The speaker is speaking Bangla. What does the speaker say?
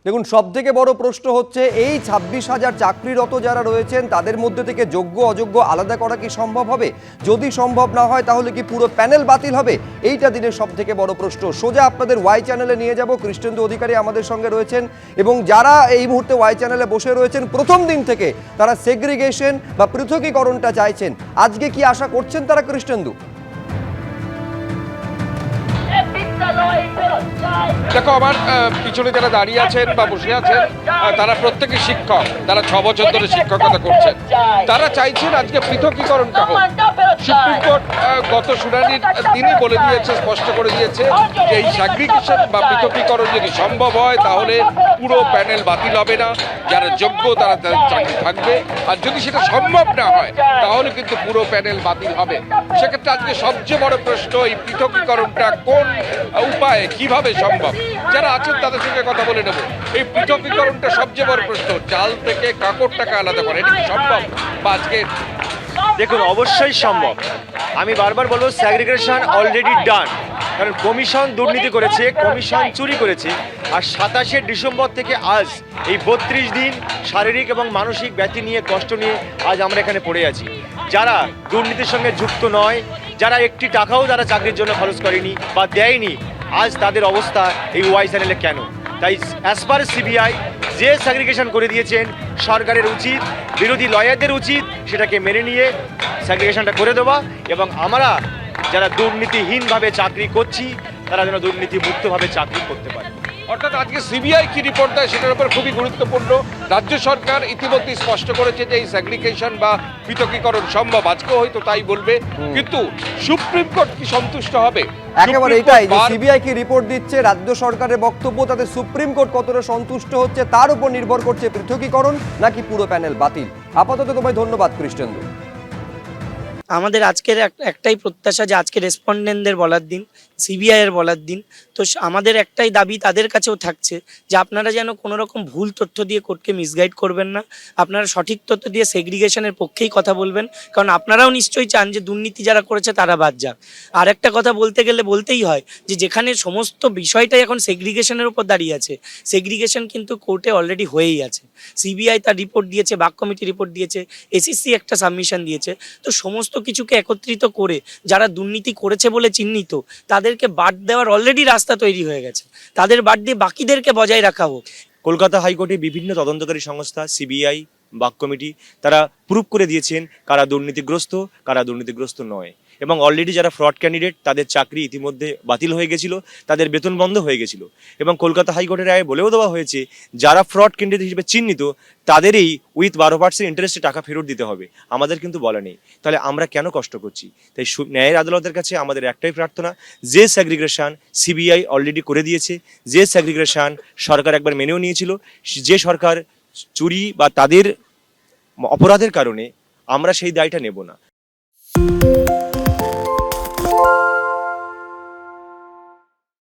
দেখুন, সবথেকে বড় প্রশ্ন হচ্ছে এই 26,000 চাকরিরত যারা রয়েছেন তাদের মধ্যে থেকে যোগ্য অযোগ্য আলাদা করা কি সম্ভব হবে? যদি সম্ভব না হয় তাহলে কি পুরো প্যানেল বাতিল হবে? এইটা দিনের সবথেকে বড় প্রশ্ন। সোজা আপনাদের ওয়াই চ্যানেলে নিয়ে যাব। কৃষ্ণেন্দু অধিকারী আমাদের সঙ্গে রয়েছেন এবং যারা এই মুহূর্তে ওয়াই চ্যানেলে বসে রয়েছেন প্রথম দিন থেকে তারা সেগ্রিগেশন বা পৃথকীকরণটা চাইছেন। আজকে কি আশা করছেন তারা, কৃষ্ণেন্দু? দেখো, আমার পিছনে যারা দাঁড়িয়ে আছেন বা বসে আছেন তারা প্রত্যেকে শিক্ষক, তারা 6 বছর ধরে শিক্ষকতা করছেন। তারা চাইছেন আজকে পৃথকীকরণটা হোক। সুপ্রিম কোর্ট গত শুনানির দিনই বলে দিয়েছে, স্পষ্ট করে দিয়েছে যে এই স্যাগ্রিগেশন বা পৃথকীকরণ যদি সম্ভব হয় তাহলে পুরো প্যানেল বাতিল হবে না, যারা যোগ্য তারা তাদের চাকরি থাকবে। আর যদি সেটা সম্ভব না হয় তাহলে কিন্তু পুরো প্যানেল বাতিল হবে। সেক্ষেত্রে আজকে সবচেয়ে বড় প্রশ্ন এই পৃথকীকরণটা কোন উপায়ে কিভাবে সম্ভব। যারা আছেন তাদের সঙ্গে কথা বলে নেব। এই পৃথকীকরণটা সবচেয়ে বড় প্রশ্ন, চাল থেকে কাপড়টাকে আলাদা করে, এটা কি সম্ভব? বা আজকে দেখুন, অবশ্যই সম্ভব। আমি বারবার বলবো স্যাগ্রিগেশন অলরেডি ডান, কারণ কমিশন দুর্নীতি করেছে, কমিশন চুরি করেছে। আর 27শে ডিসেম্বর থেকে আজ এই 32 দিন শারীরিক এবং মানসিক ব্যথি নিয়ে, কষ্ট নিয়ে আজ আমরা এখানে পড়ে আছি। যারা দুর্নীতির সঙ্গে যুক্ত নয়, যারা একটি টাকাও যারা চাকরির জন্য খরচ করেনি বা দেয়নি, আজ তাদের অবস্থা এই ওয়াই চ্যানেলে কেন? তাই অ্যাজ পার সিবিআই যে স্যাগ্রিগেশন করে দিয়েছেন, সরকারের উচিত, বিরোধী লয়ারদের উচিত সেটাকে মেনে নিয়ে স্যাগ্রিগেশনটা করে দেওয়া, এবং আমরা যারা দুর্নীতিহীনভাবে চাকরি করছি তারা যেন দুর্নীতি মুক্তভাবে চাকরি করতে পারে। অর্থাৎ আজকে সিবিআই কি রিপোর্ট দেয় সেটার উপর খুবই গুরুত্বপূর্ণ। রাজ্য সরকার ইতিমধ্যে স্পষ্ট করেছে যে এই স্যাগ্রিগেশন বা পৃথকীকরণ সম্ভব, আজকেও হয়তো তাই বলবে। কিন্তু সুপ্রিম কোর্ট কি সন্তুষ্ট হবে? একেবারে এটাই যে সিবিআই কি রিপোর্ট দিচ্ছে, রাজ্য সরকারের বক্তব্য, তাতে সুপ্রিম কোর্ট কতটা সন্তুষ্ট হচ্ছে তার উপর নির্ভর করছে পৃথকীকরণ নাকি পুরো প্যানেল বাতিল। আপাতত তোমায় ধন্যবাদ, কৃষ্ণেন্দু। আমাদের আজকের একটাই প্রত্যাশা যে আজকে রেসপন্ডেন্টদের বলার দিন, সিবিআই এর বলার দিন। তো আমাদের একটাই দাবি তাদের কাছেও থাকছে যে আপনারা যেন কোনো রকম ভুল তথ্য দিয়ে কোর্টকে মিসগাইড করবেন না, আপনারা সঠিক তথ্য দিয়ে সেগ্রিগেশনের পক্ষেই কথা বলবেন, কারণ আপনারাও নিশ্চয়ই চান যে দুর্নীতি যারা করেছে তারা বাদ যাক। আর একটা কথা বলতে গেলে বলতেই হয় যে যেখানে সমস্ত বিষয়টাই এখন সেগ্রিগেশনের উপর দাঁড়িয়ে আছে, সেগ্রিগেশন কিন্তু কোর্টে অলরেডি হয়েই আছে। সিবিআই তার রিপোর্ট দিয়েছে, বাক কমিটি রিপোর্ট দিয়েছে, এসিসি একটা সাবমিশন দিয়েছে। তো সমস্ত কিছুকে একত্রিত করে যারা দুর্নীতি করেছে বলে চিহ্নিত তাদেরকে বাদ দেওয়ার অলরেডি রাস্তা তৈরি হয়ে গেছে, তাদের বাদ দিয়ে বাকিদেরকে বজায় রাখা হোক। কলকাতা হাইকোর্টে বিভিন্ন তদন্তকারী সংস্থা, সিবিআই, বাক কমিটি, তারা প্রুভ করে দিয়েছেন কারা দুর্নীতিগ্রস্ত, কারা দুর্নীতিগ্রস্ত নয়। এবং অলরেডি যারা ফ্রড ক্যান্ডিডেট তাদের চাকরি ইতিমধ্যে বাতিল হয়ে গেছিল, তাদের বেতন বন্ধ হয়ে গেছিল। এবং কলকাতা হাইকোর্টের রায়ে বলেও দেওয়া হয়েছে যারা ফ্রড ক্যান্ডিডেট হিসেবে চিহ্নিত তাদেরই উইথ 12% ইন্টারেস্টে টাকা ফেরত দিতে হবে। আমাদের কিন্তু বলা নেই। তাহলে আমরা কেন কষ্ট করছি? তাই ন্যায়ের আদালতের কাছে আমাদের একটাই প্রার্থনা, যে স্যাগ্রিগেশন সিবিআই অলরেডি করে দিয়েছে, যে স্যাগ্রিগেশন সরকার একবার মেনেও নিয়েছিল, যে সরকার চুরি বা তাদের অপরাধের কারণে আমরা সেই দায়টা নেব না।